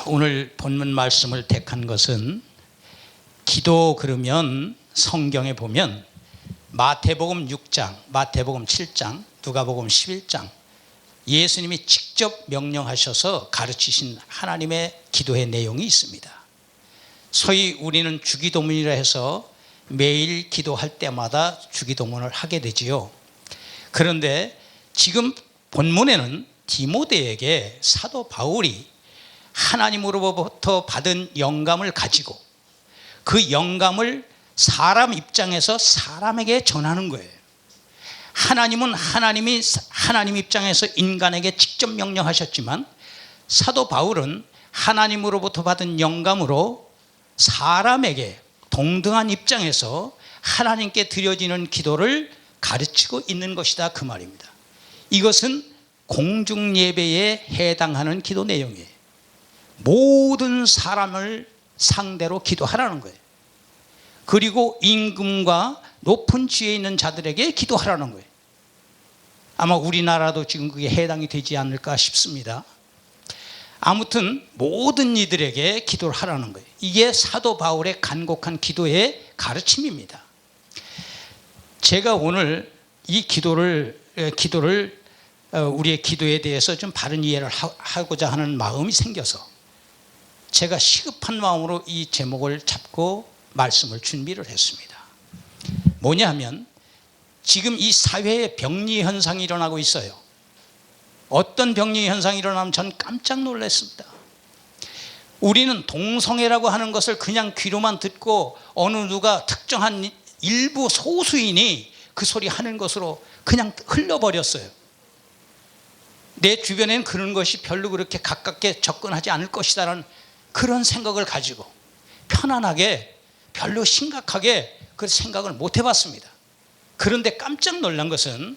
오늘 본문 말씀을 택한 것은 기도 그러면 성경에 보면 마태복음 6장, 마태복음 7장, 누가복음 11장 예수님이 직접 명령하셔서 가르치신 하나님의 기도의 내용이 있습니다. 소위 우리는 주기도문이라 해서 매일 기도할 때마다 주기도문을 하게 되지요. 그런데 지금 본문에는 디모데에게 사도 바울이 하나님으로부터 받은 영감을 가지고 그 영감을 사람 입장에서 사람에게 전하는 거예요. 하나님은 하나님 입장에서 인간에게 직접 명령하셨지만 사도 바울은 하나님으로부터 받은 영감으로 사람에게 동등한 입장에서 하나님께 드려지는 기도를 가르치고 있는 것이다, 그 말입니다. 이것은 공중예배에 해당하는 기도 내용이에요. 모든 사람을 상대로 기도하라는 거예요. 그리고 임금과 높은 지위에 있는 자들에게 기도하라는 거예요. 아마 우리나라도 지금 그게 해당이 되지 않을까 싶습니다. 아무튼 모든 이들에게 기도를 하라는 거예요. 이게 사도 바울의 간곡한 기도의 가르침입니다. 제가 오늘 이 기도를 우리의 기도에 대해서 좀 바른 이해를 하고자 하는 마음이 생겨서 제가 시급한 마음으로 이 제목을 잡고 말씀을 준비를 했습니다. 뭐냐 하면 지금 이 사회에 병리 현상이 일어나고 있어요. 어떤 병리 현상이 일어나면 전 깜짝 놀랐습니다. 우리는 동성애라고 하는 것을 그냥 귀로만 듣고 어느 누가 특정한 일부 소수인이 그 소리 하는 것으로 그냥 흘려버렸어요. 내 주변에는 그런 것이 별로 그렇게 가깝게 접근하지 않을 것이다라는 그런 생각을 가지고 편안하게 별로 심각하게 그 생각을 못 해봤습니다. 그런데 깜짝 놀란 것은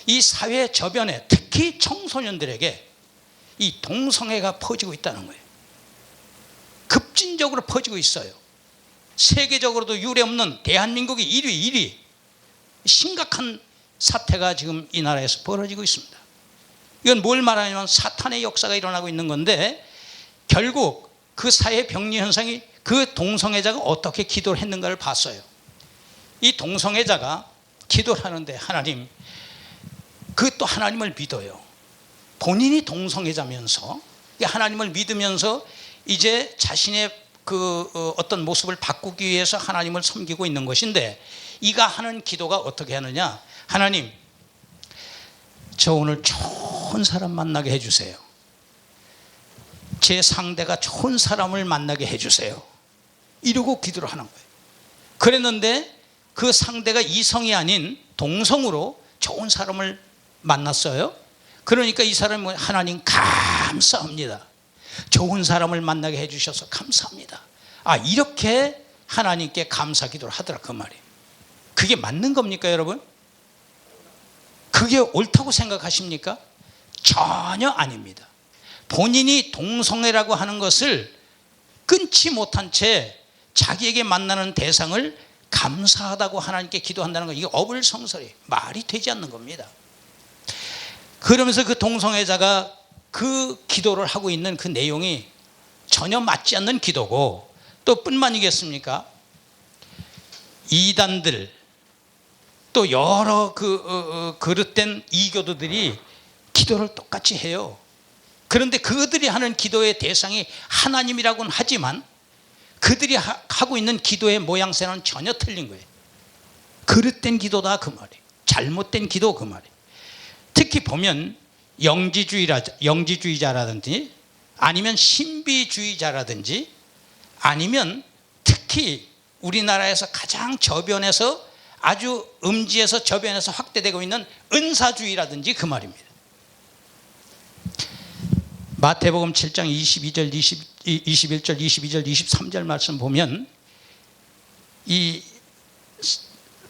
이 사회 저변에 특히 청소년들에게 이 동성애가 퍼지고 있다는 거예요. 급진적으로 퍼지고 있어요. 세계적으로도 유례없는 대한민국이 1위 심각한 사태가 지금 이 나라에서 벌어지고 있습니다. 이건 뭘 말하냐면 사탄의 역사가 일어나고 있는 건데 결국 그 사회 병리 현상이 그 동성애자가 어떻게 기도를 했는가를 봤어요. 이 동성애자가 기도를 하는데 하나님, 그 또 하나님을 믿어요. 본인이 동성애자면서 하나님을 믿으면서 이제 자신의 그 어떤 모습을 바꾸기 위해서 하나님을 섬기고 있는 것인데 이가 하는 기도가 어떻게 하느냐? 하나님, 저 오늘 좋은 사람 만나게 해주세요. 제 상대가 좋은 사람을 만나게 해주세요. 이러고 기도를 하는 거예요. 그랬는데 그 상대가 이성이 아닌 동성으로 좋은 사람을 만났어요. 그러니까 이 사람은 하나님 감사합니다. 좋은 사람을 만나게 해주셔서 감사합니다. 이렇게 하나님께 감사 기도를 하더라, 그 말이에요. 그게 맞는 겁니까, 여러분? 그게 옳다고 생각하십니까? 전혀 아닙니다. 본인이 동성애라고 하는 것을 끊지 못한 채 자기에게 만나는 대상을 감사하다고 하나님께 기도한다는 건 이게 어불성설이에요. 말이 되지 않는 겁니다. 그러면서 그 동성애자가 그 기도를 하고 있는 그 내용이 전혀 맞지 않는 기도고 또 뿐만이겠습니까? 이단들 또 여러 그릇된 이교도들이 기도를 똑같이 해요. 그런데 그들이 하는 기도의 대상이 하나님이라고는 하지만 그들이 하고 있는 기도의 모양새는 전혀 틀린 거예요. 그릇된 기도다, 그 말이에요. 잘못된 기도, 그 말이에요. 특히 보면 영지주의자라든지 아니면 신비주의자라든지 아니면 특히 우리나라에서 가장 저변에서 아주 음지에서 저변에서 확대되고 있는 은사주의라든지 그 말입니다. 마태복음 7장 22절, 21절, 22절, 23절 말씀 보면 이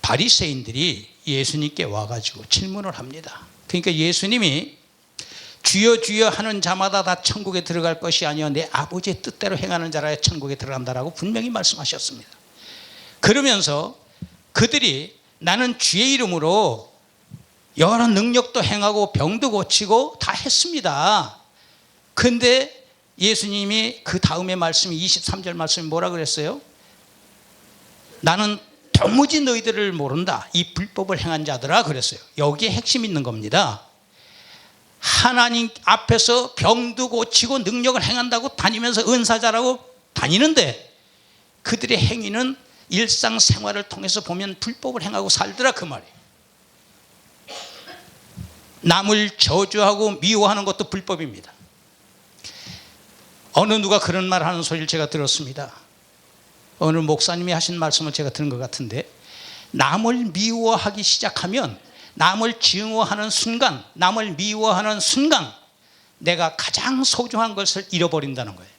바리새인들이 예수님께 와가지고 질문을 합니다. 그러니까 예수님이 주여 주여 하는 자마다 다 천국에 들어갈 것이 아니요 내 아버지의 뜻대로 행하는 자라야 천국에 들어간다라고 분명히 말씀하셨습니다. 그러면서 그들이 나는 주의 이름으로 여러 능력도 행하고 병도 고치고 다 했습니다. 그런데 예수님이 그 다음에 말씀이 23절 말씀이 뭐라 그랬어요? 나는 도무지 너희들을 모른다. 이 불법을 행한 자들아 그랬어요. 여기에 핵심이 있는 겁니다. 하나님 앞에서 병도 고치고 능력을 행한다고 다니면서 은사자라고 다니는데 그들의 행위는 일상생활을 통해서 보면 불법을 행하고 살더라 그 말이에요. 남을 저주하고 미워하는 것도 불법입니다. 어느 누가 그런 말 하는 소리를 제가 들었습니다. 어느 목사님이 하신 말씀을 제가 들은 것 같은데, 남을 미워하기 시작하면, 남을 증오하는 순간, 남을 미워하는 순간 내가 가장 소중한 것을 잃어버린다는 거예요.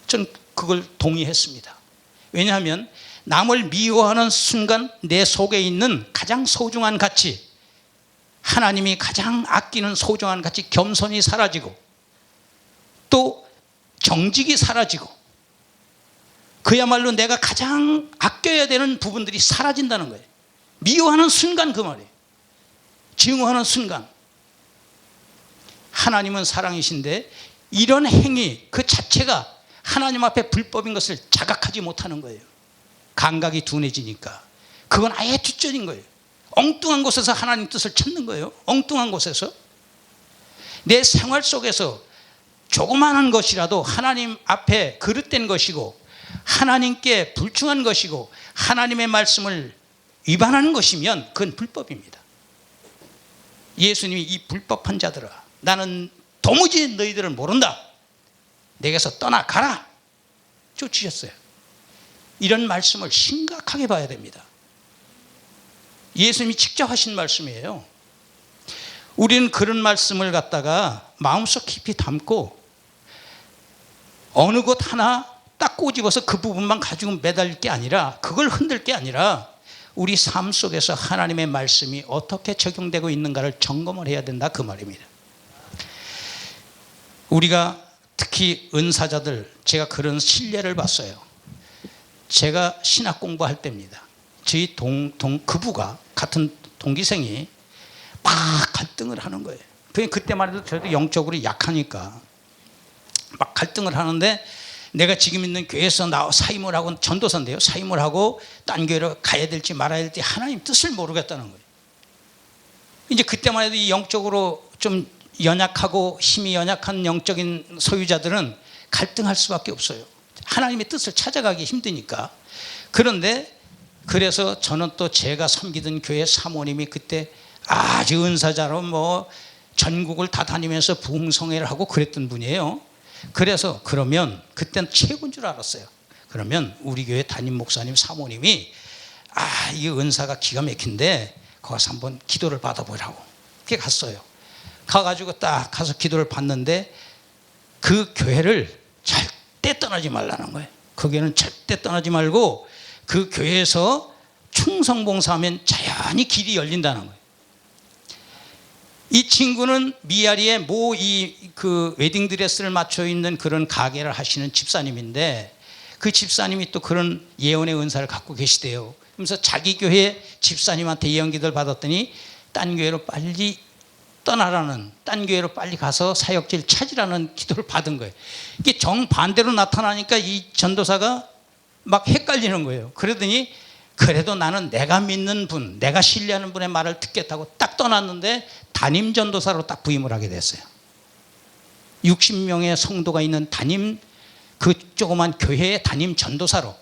저는 그걸 동의했습니다. 왜냐하면 남을 미워하는 순간 내 속에 있는 가장 소중한 가치, 하나님이 가장 아끼는 소중한 가치, 겸손이 사라지고 또 정직이 사라지고 그야말로 내가 가장 아껴야 되는 부분들이 사라진다는 거예요. 미워하는 순간 그 말이에요. 증오하는 순간. 하나님은 사랑이신데 이런 행위 그 자체가 하나님 앞에 불법인 것을 자각하지 못하는 거예요. 감각이 둔해지니까. 그건 아예 뒷전인 거예요. 엉뚱한 곳에서 하나님 뜻을 찾는 거예요. 엉뚱한 곳에서. 내 생활 속에서 조그마한 것이라도 하나님 앞에 그릇된 것이고 하나님께 불충한 것이고 하나님의 말씀을 위반하는 것이면 그건 불법입니다. 예수님이 이 불법한 자들아 나는 도무지 너희들을 모른다. 내게서 떠나가라. 쫓으셨어요. 이런 말씀을 심각하게 봐야 됩니다. 예수님이 직접 하신 말씀이에요. 우리는 그런 말씀을 갖다가 마음속 깊이 담고 어느 것 하나 딱 꼬집어서 그 부분만 가지고 매달릴 게 아니라, 그걸 흔들 게 아니라 우리 삶 속에서 하나님의 말씀이 어떻게 적용되고 있는가를 점검을 해야 된다 그 말입니다. 우리가 특히 은사자들, 제가 그런 신뢰를 봤어요. 제가 신학 공부할 때입니다. 저희 그부가 같은 동기생이 막 갈등을 하는 거예요. 그때만 해도 저도 영적으로 약하니까 막 갈등을 하는데, 내가 지금 있는 교회에서 사임을 하고, 전도사인데요, 사임을 하고 딴 교회로 가야 될지 말아야 될지 하나님 뜻을 모르겠다는 거예요. 이제 그때만 해도 이 영적으로 좀 연약하고 힘이 연약한 영적인 소유자들은 갈등할 수밖에 없어요. 하나님의 뜻을 찾아가기 힘드니까. 그런데 그래서 저는 또 제가 섬기던 교회 사모님이 그때 아주 은사자로 뭐 전국을 다 다니면서 부흥성회를 하고 그랬던 분이에요. 그래서 그러면 그때는 최고인 줄 알았어요. 그러면 우리 교회 담임 목사님 사모님이 이 은사가 기가 막힌데 거기서 한번 기도를 받아보라고 그렇게 갔어요. 가가지고 딱 가서 기도를 받는데 그 교회를 절대 떠나지 말라는 거예요. 거기는 절대 떠나지 말고 그 교회에서 충성봉사하면 자연히 길이 열린다는 거예요. 이 친구는 미아리에 그 웨딩드레스를 맞춰 있는 그런 가게를 하시는 집사님인데, 그 집사님이 또 그런 예언의 은사를 갖고 계시대요. 그래서 자기 교회 집사님한테 예언 기도를 받았더니 딴 교회로 빨리 떠나라는, 딴 교회로 빨리 가서 사역지를 찾으라는 기도를 받은 거예요. 이게 정반대로 나타나니까 이 전도사가 막 헷갈리는 거예요. 그러더니 그래도 나는 내가 믿는 분, 내가 신뢰하는 분의 말을 듣겠다고 딱 떠났는데 담임 전도사로 딱 부임을 하게 됐어요. 60명의 성도가 있는 그 조그만 교회의 담임 전도사로,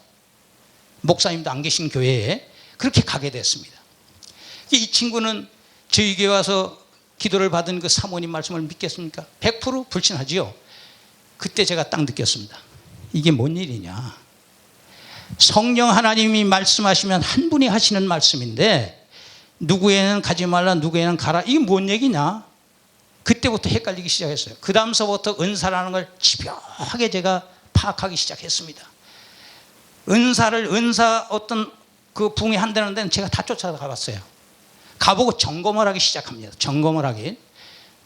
목사님도 안 계신 교회에 그렇게 가게 됐습니다. 이 친구는 저희 교회 와서 기도를 받은 그 사모님 말씀을 믿겠습니까? 100% 불신하지요. 그때 제가 딱 느꼈습니다. 이게 뭔 일이냐. 성령 하나님이 말씀하시면 한 분이 하시는 말씀인데 누구에는 가지 말라, 누구에는 가라, 이게 뭔 얘기냐. 그때부터 헷갈리기 시작했어요. 그 다음서부터 은사라는 걸 집요하게 제가 파악하기 시작했습니다. 은사 어떤 그 붕이 한다는 데는 제가 다 쫓아가 봤어요. 가보고 점검을 하기 시작합니다. 점검을 하기.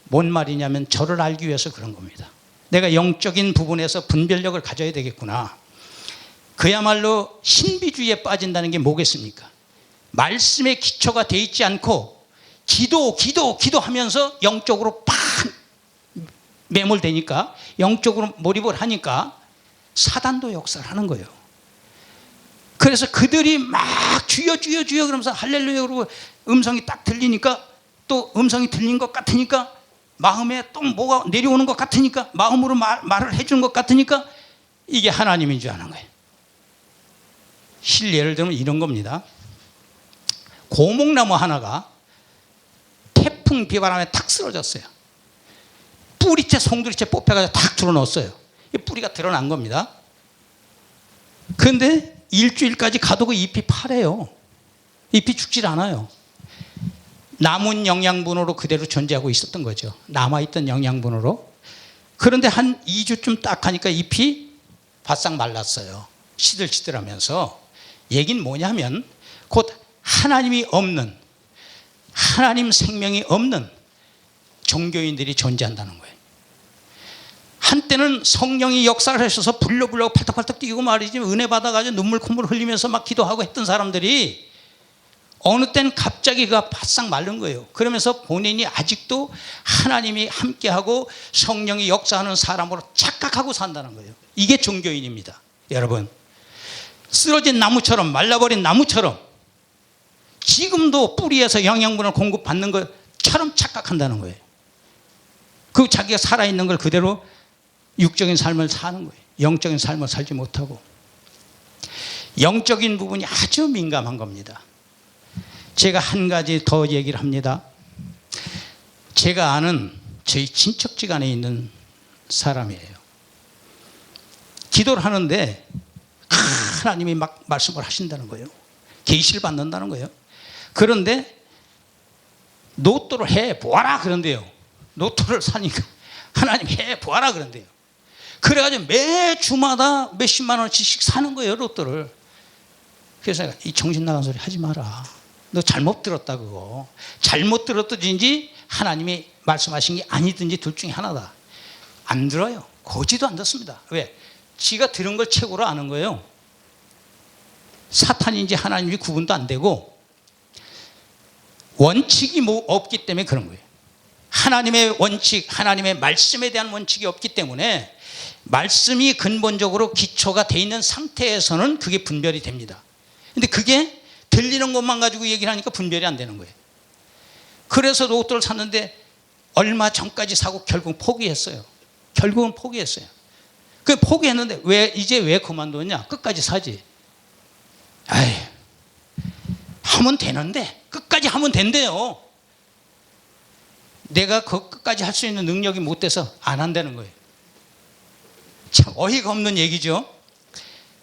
뭔 말이냐면 저를 알기 위해서 그런 겁니다. 내가 영적인 부분에서 분별력을 가져야 되겠구나. 그야말로 신비주의에 빠진다는 게 뭐겠습니까? 말씀의 기초가 돼 있지 않고 기도하면서 영적으로 팍 매몰되니까, 영적으로 몰입을 하니까 사단도 역사를 하는 거예요. 그래서 그들이 막 주여 주여 주여 그러면서 할렐루야 그러고 음성이 딱 들리니까, 또 음성이 들린 것 같으니까 마음에 또 뭐가 내려오는 것 같으니까, 마음으로 말을 해주는 것 같으니까 이게 하나님인 줄 아는 거예요. 예를 들면 이런 겁니다. 고목나무 하나가 태풍 비바람에 탁 쓰러졌어요. 뿌리채 송두리채 뽑혀가지고 탁 드러넣었어요. 뿌리가 드러난 겁니다. 그런데 일주일까지 가도 그 잎이 파래요. 잎이 죽질 않아요. 남은 영양분으로 그대로 존재하고 있었던 거죠. 남아있던 영양분으로. 그런데 한 2주쯤 딱 하니까 잎이 바싹 말랐어요. 시들시들하면서. 얘긴 뭐냐면 곧 하나님이 없는, 하나님 생명이 없는 종교인들이 존재한다는 거예요. 한때는 성령이 역사를 하셔서 불러불러 팔딱팔딱 뛰고 말이지, 은혜 받아가지고 눈물 콧물 흘리면서 막 기도하고 했던 사람들이 어느 땐 갑자기 그가 바싹 마른 거예요. 그러면서 본인이 아직도 하나님이 함께하고 성령이 역사하는 사람으로 착각하고 산다는 거예요. 이게 종교인입니다. 여러분, 쓰러진 나무처럼, 말라버린 나무처럼 지금도 뿌리에서 영양분을 공급받는 것처럼 착각한다는 거예요. 그 자기가 살아있는 걸 그대로 육적인 삶을 사는 거예요. 영적인 삶을 살지 못하고. 영적인 부분이 아주 민감한 겁니다. 제가 한 가지 더 얘기를 합니다. 제가 아는 저희 친척지간에 있는 사람이에요. 기도를 하는데 하나님이 막 말씀을 하신다는 거예요. 계시를 받는다는 거예요. 그런데 로또를 해 보아라 그런데요. 로또를 사니까 하나님 해 보아라 그런데요. 그래가지고 매 주마다 몇십만 원씩 사는 거예요, 로또를. 그래서 내가 이 정신 나간 소리 하지 마라. 너 잘못 들었다 그거. 잘못 들었든지 하나님이 말씀하신 게 아니든지 둘 중에 하나다. 안 들어요. 거지도 안 듣습니다. 왜? 지가 들은 걸 최고로 아는 거예요. 사탄인지 하나님인지 구분도 안 되고 원칙이 없기 때문에 그런 거예요. 하나님의 원칙, 하나님의 말씀에 대한 원칙이 없기 때문에 말씀이 근본적으로 기초가 돼 있는 상태에서는 그게 분별이 됩니다. 근데 그게 들리는 것만 가지고 얘기를 하니까 분별이 안 되는 거예요. 그래서 로또를 샀는데 얼마 전까지 사고 결국 포기했어요. 결국은 포기했어요. 그 포기했는데 이제 왜 그만뒀냐? 끝까지 사지. 아이, 하면 되는데, 끝까지 하면 된대요. 내가 그 끝까지 할 수 있는 능력이 못 돼서 안 한다는 거예요. 참 어이가 없는 얘기죠.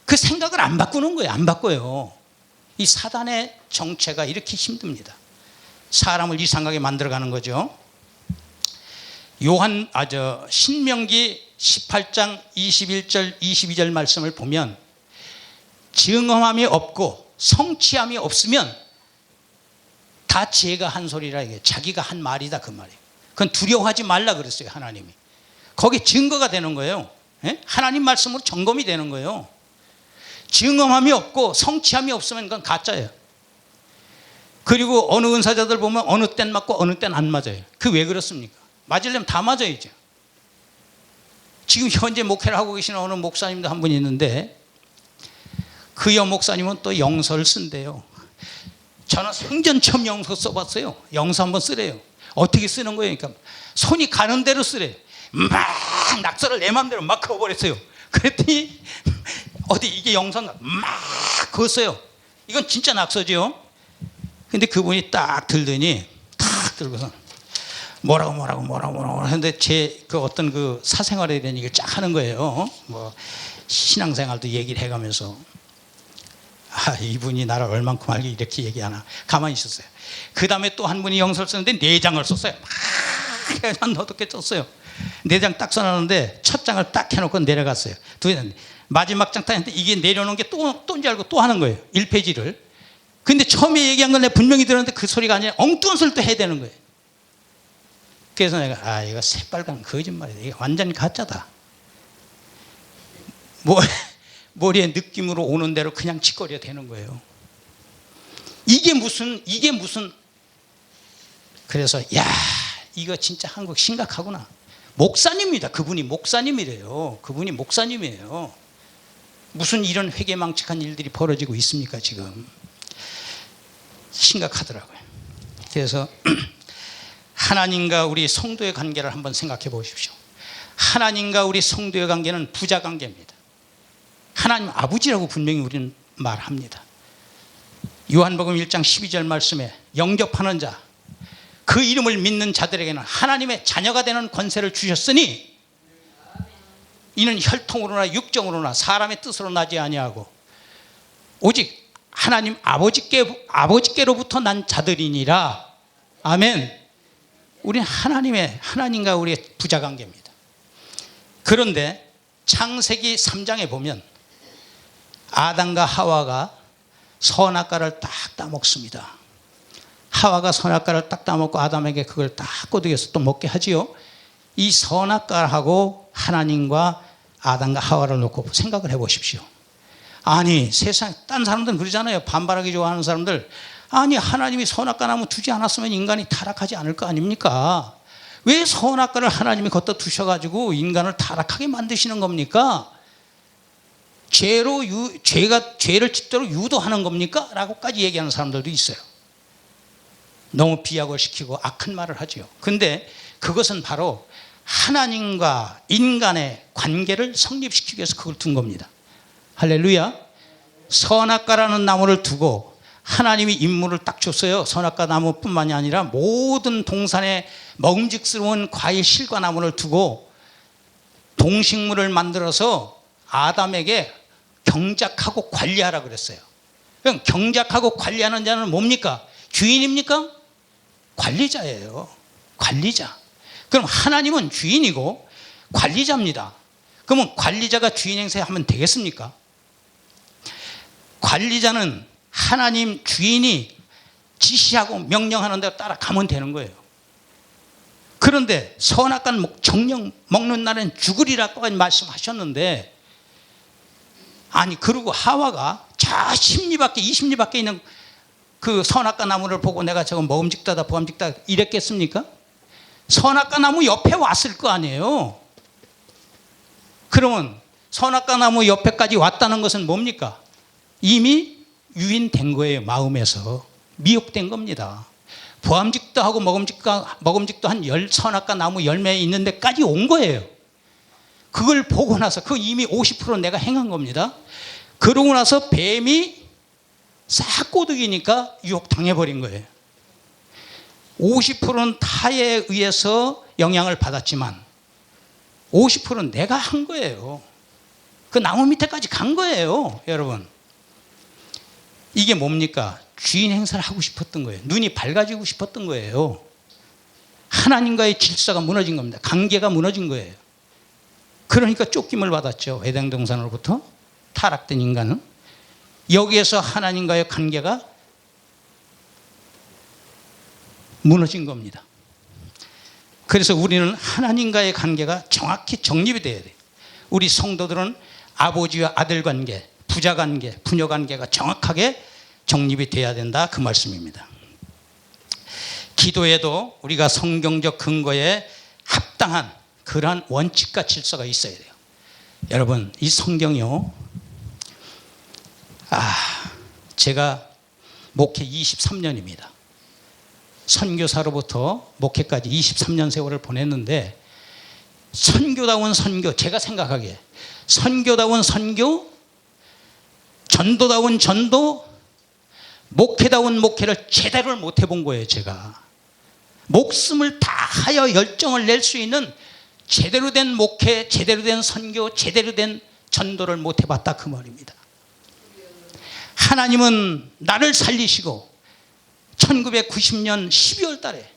그 생각을 안 바꾸는 거예요. 안 바꿔요. 이 사단의 정체가 이렇게 힘듭니다. 사람을 이상하게 만들어가는 거죠. 신명기 18장 21절 22절 말씀을 보면 증언함이 없고 성취함이 없으면 다 지혜가 한 소리라, 이게 자기가 한 말이다 그 말이에요. 그건 두려워하지 말라 그랬어요, 하나님이. 거기 증거가 되는 거예요. 하나님 말씀으로 점검이 되는 거예요. 증언함이 없고 성취함이 없으면 그건 가짜예요. 그리고 어느 은사자들 보면 어느 땐 맞고 어느 땐 안 맞아요. 그 왜 그렇습니까? 맞으려면 다 맞아야죠. 지금 현재 목회를 하고 계시는 어느 목사님도 한 분이 있는데 그 목사님은 또 영서를 쓴대요. 저는 생전 처음 영서 써봤어요. 영서 한번 쓰래요. 어떻게 쓰는 거예요? 그러니까 손이 가는 대로 쓰래요. 막 낙서를 내 마음대로 막 그어버렸어요. 그랬더니 어디 이게 영서인가 막 그었어요. 이건 진짜 낙서죠. 근데 그분이 딱 들더니 딱 들고서 뭐라고 하는데 제 그 어떤 그 사생활에 대한 얘기를 쫙 하는 거예요. 뭐 신앙생활도 얘기를 해가면서 이분이 나를 얼만큼 알게 이렇게 얘기하나. 가만히 있었어요. 그 다음에 또 한 분이 영서를 썼는데 4장을 썼어요. 막 그냥 어떻게 썼어요. 4장 딱 써놨는데 첫 장을 딱 해놓고 내려갔어요. 마지막 장 딱 했는데 이게 내려놓은 게 또인지 알고 또 하는 거예요. 1페이지를. 근데 처음에 얘기한 건 내가 분명히 들었는데 그 소리가 아니라 엉뚱한 소리를 또 해야 되는 거예요. 그래서 내가 이거 새빨간 거짓말이다. 이게 완전 가짜다. 머리에 느낌으로 오는 대로 그냥 짓거려야 되는 거예요. 이게 무슨 그래서 이거 진짜 한국 심각하구나. 목사님입니다. 그분이 목사님이래요. 그분이 목사님이에요. 무슨 이런 회개망측한 일들이 벌어지고 있습니까 지금. 심각하더라고요. 그래서 하나님과 우리 성도의 관계를 한번 생각해 보십시오. 하나님과 우리 성도의 관계는 부자 관계입니다. 하나님 아버지라고 분명히 우리는 말합니다. 요한복음 1장 12절 말씀에 영접하는 자, 그 이름을 믿는 자들에게는 하나님의 자녀가 되는 권세를 주셨으니 이는 혈통으로나 육정으로나 사람의 뜻으로 나지 아니하고 오직 하나님 아버지께로부터 난 자들이니라. 아멘. 우리는 하나님과 우리의 부자 관계입니다. 그런데 창세기 3장에 보면 아담과 하와가 선악과를 딱 따먹습니다. 하와가 선악과를 딱 따먹고 아담에게 그걸 딱 꼬드겨서 또 먹게 하지요. 이 선악과하고 하나님과 아담과 하와를 놓고 생각을 해보십시오. 아니 세상 딴 사람들은 그러잖아요. 반발하기 좋아하는 사람들. 아니 하나님이 선악과 나무 두지 않았으면 인간이 타락하지 않을 거 아닙니까? 왜 선악과를 하나님이 걷다 두셔가지고 인간을 타락하게 만드시는 겁니까? 죄를 짓도록 유도하는 겁니까? 라고까지 얘기하는 사람들도 있어요. 너무 비약을 시키고 악한 말을 하죠. 근데 그것은 바로 하나님과 인간의 관계를 성립시키기 위해서 그걸 둔 겁니다. 할렐루야. 선악과라는 나무를 두고 하나님이 임무를 딱 줬어요. 선악과 나무뿐만이 아니라 모든 동산에 먹음직스러운 과일 실과 나무를 두고 동식물을 만들어서 아담에게 경작하고 관리하라 그랬어요. 그럼 경작하고 관리하는 자는 뭡니까? 주인입니까? 관리자예요. 관리자. 그럼 하나님은 주인이고 관리자입니다. 그러면 관리자가 주인 행세하면 되겠습니까? 관리자는 하나님 주인이 지시하고 명령하는 대로 따라가면 되는 거예요. 그런데 선악과는 정령 먹는 날엔 죽으리라고 말씀하셨는데, 아니 그리고 하와가 저 10리 밖에 20리 밖에 있는 그 선악과 나무를 보고 내가 저거 먹음직하다 보암직하다 이랬겠습니까? 선악과 나무 옆에 왔을 거 아니에요. 그러면 선악과 나무 옆에까지 왔다는 것은 뭡니까? 이미 유인된 거예요. 마음에서 미혹된 겁니다. 보암직도 하고 먹음직도 한 선악과 나무 열매에 있는 데까지 온 거예요. 그걸 보고 나서 그 이미 50% 내가 행한 겁니다. 그러고 나서 뱀이 싹 꼬드기니까 유혹당해버린 거예요. 50%는 타에 의해서 영향을 받았지만 50%는 내가 한 거예요. 그 나무 밑에까지 간 거예요. 여러분, 이게 뭡니까? 주인 행사를 하고 싶었던 거예요. 눈이 밝아지고 싶었던 거예요. 하나님과의 질서가 무너진 겁니다. 관계가 무너진 거예요. 그러니까 쫓김을 받았죠. 에덴 동산으로부터 타락된 인간은. 여기에서 하나님과의 관계가 무너진 겁니다. 그래서 우리는 하나님과의 관계가 정확히 정립이 돼야 돼요. 우리 성도들은 아버지와 아들 관계, 부자 관계, 부녀 관계가 정확하게 정립이 돼야 된다, 그 말씀입니다. 기도에도 우리가 성경적 근거에 합당한 그러한 원칙과 질서가 있어야 돼요. 여러분, 이 성경이요, 제가 목회 23년입니다. 선교사로부터 목회까지 23년 세월을 보냈는데, 선교다운 선교, 제가 생각하기에 선교다운 선교, 전도다운 전도, 목회다운 목회를 제대로 못 해본 거예요. 제가 목숨을 다하여 열정을 낼 수 있는 제대로 된 목회, 제대로 된 선교, 제대로 된 전도를 못 해봤다, 그 말입니다. 하나님은 나를 살리시고 1990년 12월 달에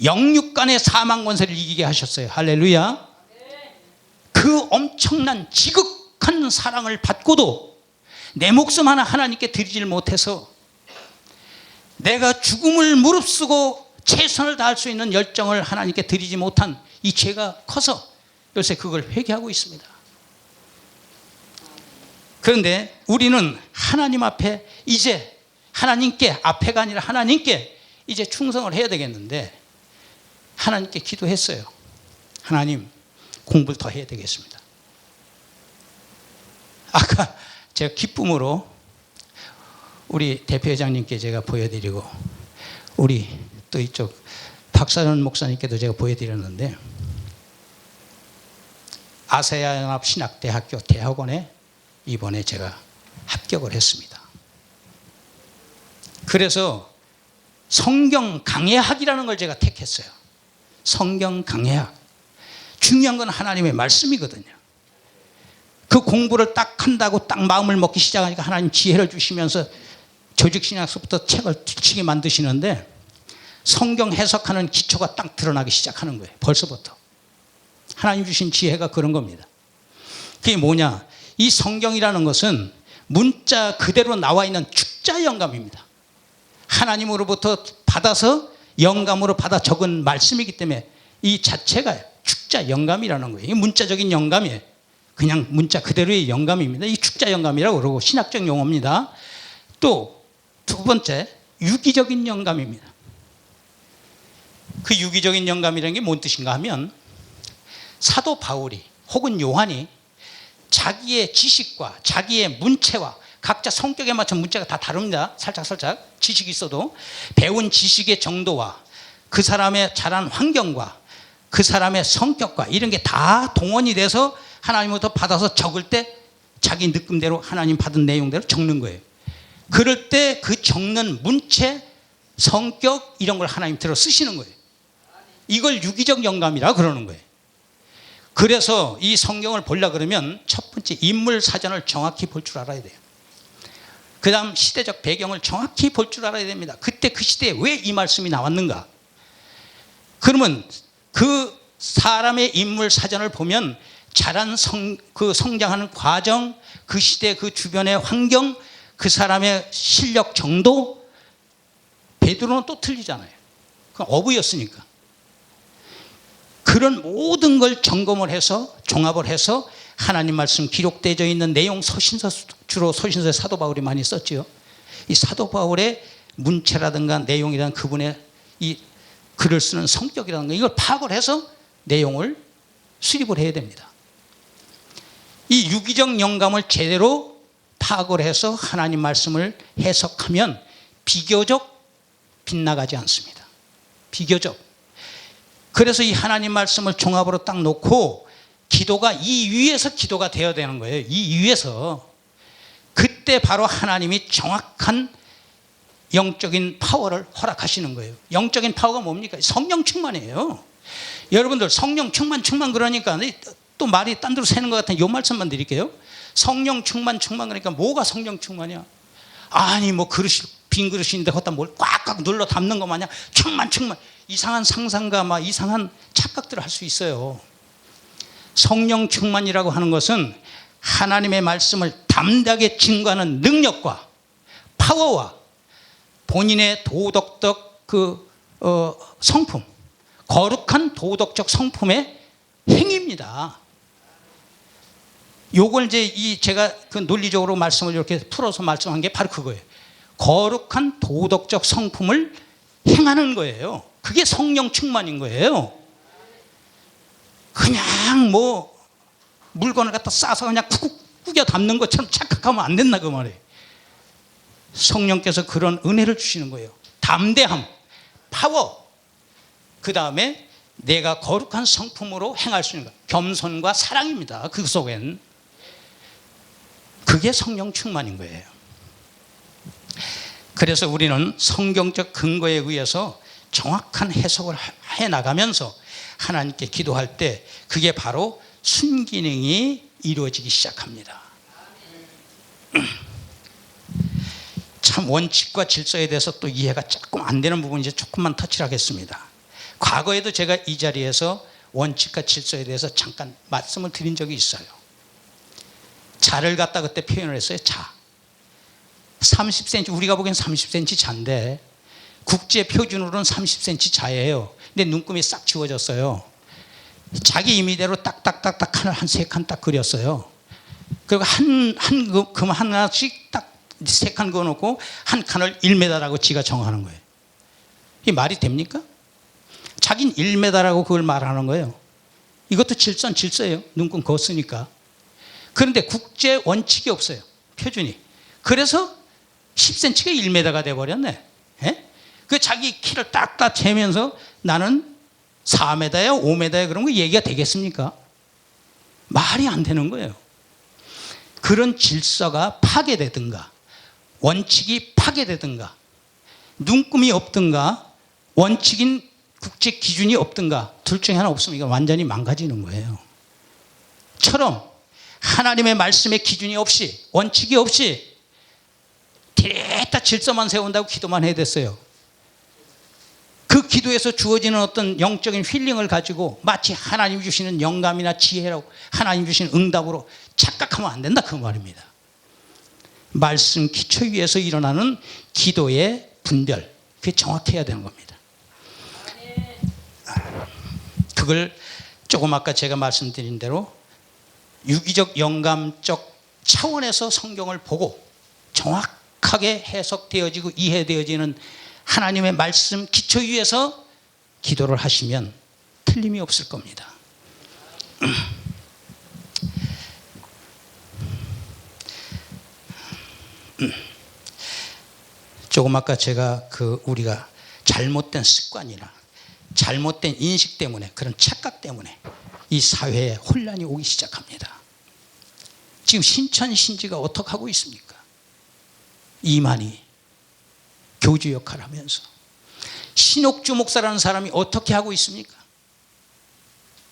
영육간의 사망 권세를 이기게 하셨어요. 할렐루야. 그 엄청난 지극한 사랑을 받고도 내 목숨 하나 하나님께 드리질 못해서 내가 죽음을 무릅쓰고 최선을 다할 수 있는 열정을 하나님께 드리지 못한 이 죄가 커서 요새 그걸 회개하고 있습니다. 그런데 우리는 하나님 앞에 이제 하나님께, 앞에가 아니라 하나님께 이제 충성을 해야 되겠는데, 하나님께 기도했어요. 하나님, 공부를 더 해야 되겠습니다. 아까 제가 기쁨으로 우리 대표회장님께 제가 보여드리고 우리 또 이쪽 박사연 목사님께도 제가 보여드렸는데, 아세아연합 신학대학교 대학원에 이번에 제가 합격을 했습니다. 그래서 성경 강해학이라는 걸 제가 택했어요. 성경 강해학. 중요한 건 하나님의 말씀이거든요. 그 공부를 딱 한다고 딱 마음을 먹기 시작하니까 하나님 지혜를 주시면서 조직신학서부터 책을 뒤치게 만드시는데, 성경 해석하는 기초가 딱 드러나기 시작하는 거예요. 벌써부터. 하나님 주신 지혜가 그런 겁니다. 그게 뭐냐? 이 성경이라는 것은 문자 그대로 나와 있는 축자 영감입니다. 하나님으로부터 받아서 영감으로 받아 적은 말씀이기 때문에 이 자체가 축자 영감이라는 거예요. 이 문자적인 영감이에요. 그냥 문자 그대로의 영감입니다. 이 축자 영감이라고 그러고 신학적 용어입니다. 또 두 번째, 유기적인 영감입니다. 그 유기적인 영감이라는 게 뭔 뜻인가 하면, 사도 바울이 혹은 요한이 자기의 지식과 자기의 문체와 각자 성격에 맞춘 문체가 다 다릅니다. 살짝 지식이 있어도 배운 지식의 정도와 그 사람의 자란 환경과 그 사람의 성격과 이런 게 다 동원이 돼서 하나님으로부터 받아서 적을 때 자기 느낌대로 하나님 받은 내용대로 적는 거예요. 그럴 때 그 적는 문체, 성격 이런 걸 하나님 들어 쓰시는 거예요. 이걸 유기적 영감이라 그러는 거예요. 그래서 이 성경을 보려고 그러면 첫 번째 인물 사전을 정확히 볼 줄 알아야 돼요. 그 다음 시대적 배경을 정확히 볼 줄 알아야 됩니다. 그때 그 시대에 왜 이 말씀이 나왔는가? 그러면 그 사람의 인물 사전을 보면 자란 그 성장하는 과정, 그 시대 그 주변의 환경, 그 사람의 실력 정도, 베드로는 또 틀리잖아요. 그건 어부였으니까. 그런 모든 걸 점검을 해서 종합을 해서 하나님 말씀 기록되어 있는 내용, 서신서, 주로 서신서에 사도 바울이 많이 썼지요. 이 사도 바울의 문체라든가 내용이라는 그분의 이 글을 쓰는 성격이라든가 이걸 파악을 해서 내용을 수립을 해야 됩니다. 이 유기적 영감을 제대로 파악을 해서 하나님 말씀을 해석하면 비교적 빗나가지 않습니다. 비교적. 그래서 이 하나님 말씀을 종합으로 딱 놓고 기도가 이 위에서 기도가 되어야 되는 거예요. 이 위에서. 그때 바로 하나님이 정확한 영적인 파워를 허락하시는 거예요. 영적인 파워가 뭡니까? 성령 충만이에요. 여러분들 성령 충만 그러니까 또 말이 딴 데로 새는 것 같은 요 말씀만 드릴게요. 성령 충만 그러니까 뭐가 성령 충만이야? 아니 뭐 빈 그릇인데 거기다 뭘 꽉꽉 눌러 담는 거 마냥 충만 이상한 상상과 막 이상한 착각들을 할 수 있어요. 성령 충만이라고 하는 것은 하나님의 말씀을 담대하게 증거하는 능력과 파워와 본인의 도덕적 성품, 거룩한 도덕적 성품의 행위입니다. 요걸 이제 제가 그 논리적으로 말씀을 이렇게 풀어서 말씀한 게 바로 그거예요. 거룩한 도덕적 성품을 행하는 거예요. 그게 성령 충만인 거예요. 그냥 뭐 물건을 갖다 싸서 그냥 쿡쿡 꾸겨 담는 것처럼 착각하면 안 된다 그 말이에요. 성령께서 그런 은혜를 주시는 거예요. 담대함, 파워, 그 다음에 내가 거룩한 성품으로 행할 수 있는 것, 겸손과 사랑입니다. 그 속엔. 그게 성령 충만인 거예요. 그래서 우리는 성경적 근거에 의해서 정확한 해석을 해나가면서 하나님께 기도할 때 그게 바로 순기능이 이루어지기 시작합니다. 참 원칙과 질서에 대해서 또 이해가 조금 안 되는 부분이 이제 조금만 터치를 하겠습니다. 과거에도 제가 이 자리에서 원칙과 질서에 대해서 잠깐 말씀을 드린 적이 있어요. 자를 갖다 그때 표현을 했어요. 자. 30cm, 우리가 보기엔 30cm 자인데 국제 표준으로는 30cm 자예요. 근데 눈금이 싹 지워졌어요. 자기 임의대로 딱딱딱딱 칸을 한 3칸 딱 그렸어요. 그리고 금 하나씩 딱 3칸 그어놓고 한 칸을 1m라고 지가 정하는 거예요. 이게 말이 됩니까? 자긴 1m라고 그걸 말하는 거예요. 이것도 질서예요. 눈금 그었으니까. 그런데 국제 원칙이 없어요. 표준이. 그래서 10cm가 1m가 돼버렸네. 예? 그 자기 키를 딱딱 재면서 나는 4m야 5m야 그런 거 얘기가 되겠습니까? 말이 안 되는 거예요. 그런 질서가 파괴되든가 원칙이 파괴되든가 눈금이 없든가 원칙인 국제 기준이 없든가 둘 중에 하나 없으면 이건 완전히 망가지는 거예요. 처럼 하나님의 말씀의 기준이 없이 원칙이 없이 뒤에다 질서만 세운다고 기도만 해야 됐어요. 그 기도에서 주어지는 어떤 영적인 힐링을 가지고 마치 하나님 주시는 영감이나 지혜라고 하나님 주시는 응답으로 착각하면 안 된다 그 말입니다. 말씀 기초 위에서 일어나는 기도의 분별, 그게 정확해야 되는 겁니다. 그걸 조금 아까 제가 말씀드린 대로 유기적 영감적 차원에서 성경을 보고 정확하게 해석되어지고 이해되어지는 하나님의 말씀 기초 위에서 기도를 하시면 틀림이 없을 겁니다. 조금 아까 제가 우리가 잘못된 습관이나 잘못된 인식 때문에 그런 착각 때문에 이 사회에 혼란이 오기 시작합니다. 지금 신천신지가 어떻게 하고 있습니까? 이만희 교주 역할을 하면서 신옥주 목사라는 사람이 어떻게 하고 있습니까?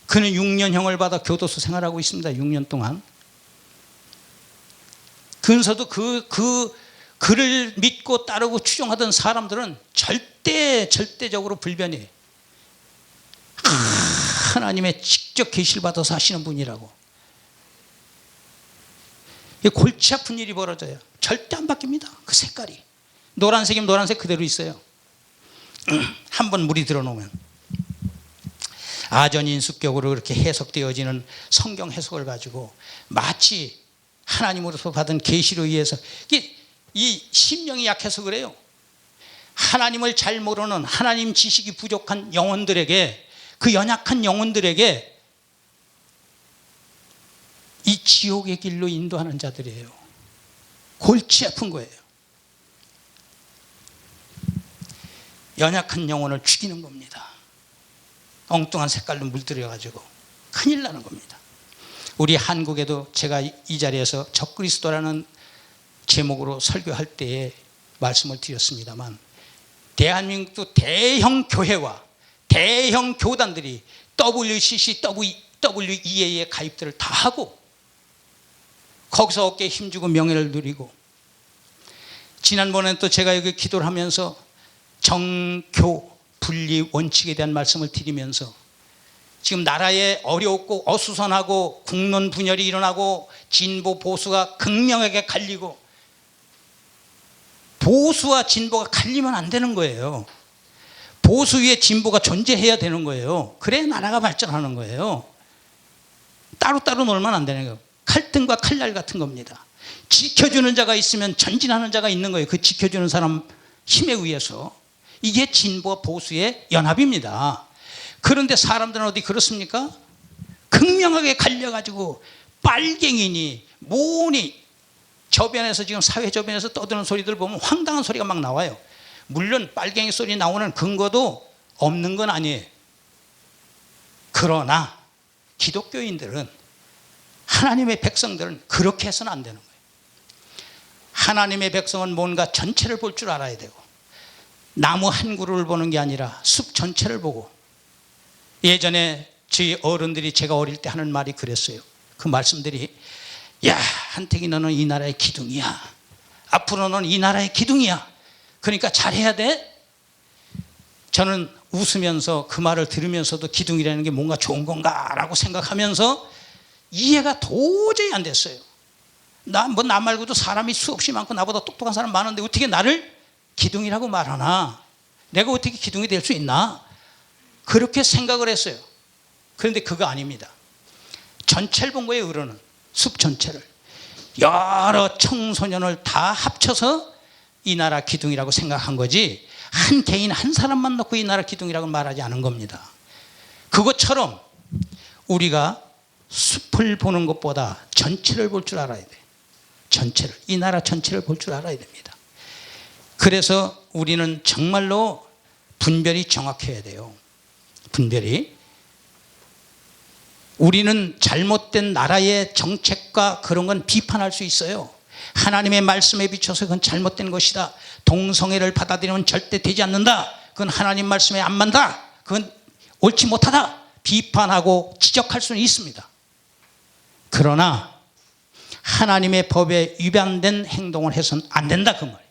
그는 6년형을 받아 교도소 생활하고 있습니다. 6년 동안. 근서도 그를 믿고 따르고 추종하던 사람들은 절대적으로 불변이에요. 하나님의 직접 계시를 받아서 하시는 분이라고. 골치 아픈 일이 벌어져요. 절대 안 바뀝니다. 그 색깔이. 노란색이면 노란색 그대로 있어요. 한번 물이 들어놓으면. 아전인수격으로 그렇게 해석되어지는 성경 해석을 가지고 마치 하나님으로서 받은 계시로 의해서 이 심령이 약해서 그래요. 하나님을 잘 모르는 하나님 지식이 부족한 영혼들에게 그 연약한 영혼들에게 이 지옥의 길로 인도하는 자들이에요. 골치 아픈 거예요. 연약한 영혼을 죽이는 겁니다. 엉뚱한 색깔로 물들여가지고 큰일 나는 겁니다. 우리 한국에도 제가 이 자리에서 적그리스도라는 제목으로 설교할 때에 말씀을 드렸습니다만 대한민국도 대형 교회와 대형 교단들이 WCC, WEA의 가입들을 다 하고 거기서 어깨에 힘주고 명예를 누리고 지난번에 또 제가 여기 기도를 하면서 정교 분리 원칙에 대한 말씀을 드리면서 지금 나라에 어렵고 어수선하고 국론 분열이 일어나고 진보 보수가 극명하게 갈리고 보수와 진보가 갈리면 안 되는 거예요. 보수 위에 진보가 존재해야 되는 거예요. 그래야 나라가 발전하는 거예요. 따로따로 놀면 안 되는 거예요. 칼등과 칼날 같은 겁니다. 지켜주는 자가 있으면 전진하는 자가 있는 거예요. 그 지켜주는 사람 힘에 의해서. 이게 진보와 보수의 연합입니다. 그런데 사람들은 어디 그렇습니까? 극명하게 갈려가지고 빨갱이니 뭐니 저변에서 지금 사회 저변에서 떠드는 소리들 보면 황당한 소리가 막 나와요. 물론 빨갱이 소리 나오는 근거도 없는 건 아니에요. 그러나 기독교인들은 하나님의 백성들은 그렇게 해서는 안 되는 거예요. 하나님의 백성은 뭔가 전체를 볼 줄 알아야 되고 나무 한 그루를 보는 게 아니라 숲 전체를 보고 예전에 저희 어른들이 제가 어릴 때 하는 말이 그랬어요. 그 말씀들이 야 한택이 너는 이 나라의 기둥이야. 앞으로 너는 이 나라의 기둥이야. 그러니까 잘해야 돼. 저는 웃으면서 그 말을 들으면서도 기둥이라는 게 뭔가 좋은 건가라고 생각하면서 이해가 도저히 안 됐어요. 나 말고도 사람이 수없이 많고 나보다 똑똑한 사람 많은데 어떻게 나를 기둥이라고 말하나? 내가 어떻게 기둥이 될 수 있나? 그렇게 생각을 했어요. 그런데 그거 아닙니다. 전체를 본 거예요. 의로는 숲 전체를 여러 청소년을 다 합쳐서 이 나라 기둥이라고 생각한 거지 한 개인 한 사람만 놓고 이 나라 기둥이라고 말하지 않은 겁니다. 그것처럼 우리가 숲을 보는 것보다 전체를 볼 줄 알아야 돼. 전체를, 이 나라 전체를 볼 줄 알아야 됩니다. 그래서 우리는 정말로 분별이 정확해야 돼요. 분별이. 우리는 잘못된 나라의 정책과 그런 건 비판할 수 있어요. 하나님의 말씀에 비춰서 그건 잘못된 것이다. 동성애를 받아들이면 절대 되지 않는다. 그건 하나님 말씀에 안 맞다. 그건 옳지 못하다. 비판하고 지적할 수는 있습니다. 그러나 하나님의 법에 위반된 행동을 해서는 안 된다 그 말이에요.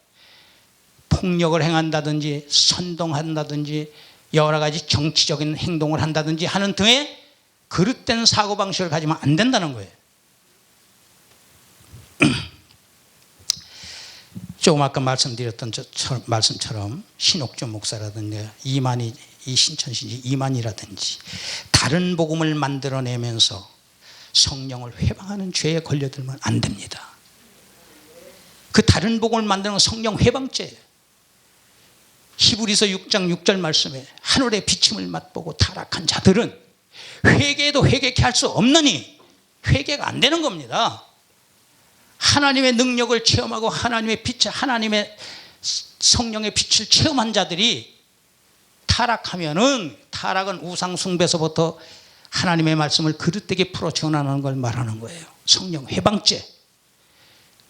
폭력을 행한다든지 선동한다든지 여러 가지 정치적인 행동을 한다든지 하는 등의 그릇된 사고방식을 가지면 안 된다는 거예요. 조금 아까 말씀드렸던 말씀처럼 신옥주 목사라든지 이만희, 이 신천시 이만희라든지 다른 복음을 만들어내면서 성령을 회방하는 죄에 걸려들면 안 됩니다. 그 다른 복음을 만드는 건 성령 회방죄예요. 히브리서 6장 6절 말씀에 하늘의 비침을 맛보고 타락한 자들은 회개도 회개케 할 수 없느니 회개가 안 되는 겁니다. 하나님의 능력을 체험하고 하나님의 빛, 하나님의 성령의 빛을 체험한 자들이 타락하면은, 타락은 우상숭배서부터 하나님의 말씀을 그릇되게 풀어 전하는 걸 말하는 거예요. 성령 회방죄.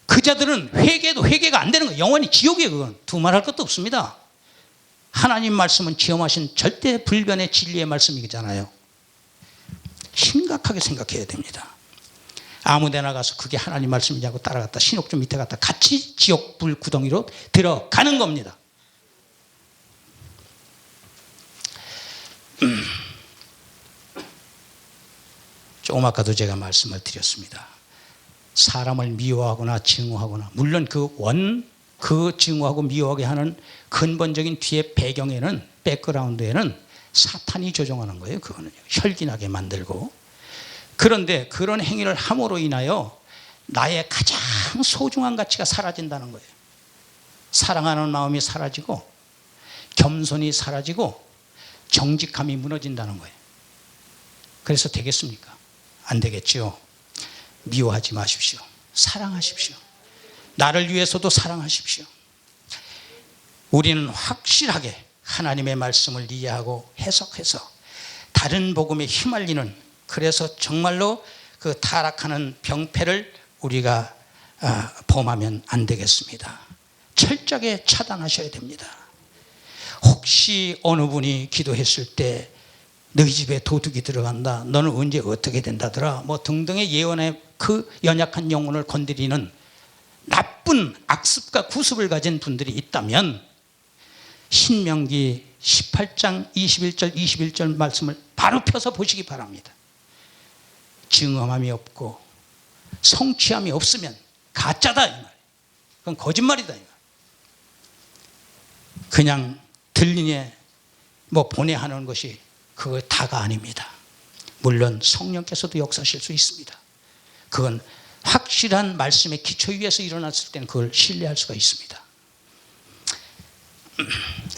그 자들은 회개도 회개가 안 되는 거예요. 영원히 지옥이에요. 그건 두말할 것도 없습니다. 하나님 말씀은 체험하신 절대 불변의 진리의 말씀이잖아요. 심각하게 생각해야 됩니다. 아무데나 가서 그게 하나님 말씀이냐고 따라갔다 신옥주 밑에 갔다 같이 지옥 불 구덩이로 들어가는 겁니다. 조금 아까도 제가 말씀을 드렸습니다. 사람을 미워하거나 증오하거나, 물론 그 증오하고 미워하게 하는 근본적인 뒤에 배경에는, 백그라운드에는 사탄이 조종하는 거예요. 그거는 혈기나게 만들고. 그런데 그런 행위를 함으로 인하여 나의 가장 소중한 가치가 사라진다는 거예요. 사랑하는 마음이 사라지고 겸손이 사라지고 정직함이 무너진다는 거예요. 그래서 되겠습니까? 안 되겠죠. 미워하지 마십시오. 사랑하십시오. 나를 위해서도 사랑하십시오. 우리는 확실하게 하나님의 말씀을 이해하고 해석해서 다른 복음에 휘말리는, 그래서 정말로 그 타락하는 병폐를 우리가 범하면 안 되겠습니다. 철저하게 차단하셔야 됩니다. 혹시 어느 분이 기도했을 때 너희 집에 도둑이 들어간다, 너는 언제 어떻게 된다더라, 뭐 등등의 예언의 그 연약한 영혼을 건드리는 나쁜 악습과 구습을 가진 분들이 있다면 신명기 18장 21절 말씀을 바로 펴서 보시기 바랍니다. 증언함이 없고 성취함이 없으면 가짜다 이 말. 그건 거짓말이다 이 말. 그냥 들리니 뭐 보내하는 것이 그거 다가 아닙니다. 물론 성령께서도 역사하실 수 있습니다. 그건 확실한 말씀의 기초 위에서 일어났을 때는 그걸 신뢰할 수가 있습니다.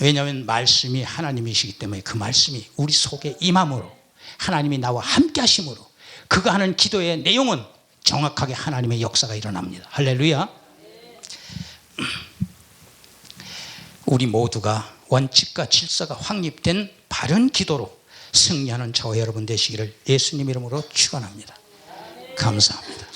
왜냐하면 말씀이 하나님이시기 때문에 그 말씀이 우리 속에 임함으로, 하나님이 나와 함께 하심으로 그가 하는 기도의 내용은 정확하게 하나님의 역사가 일어납니다. 할렐루야. 우리 모두가 원칙과 질서가 확립된 바른 기도로 승리하는 저와 여러분 되시기를 예수님 이름으로 축원합니다. 감사합니다.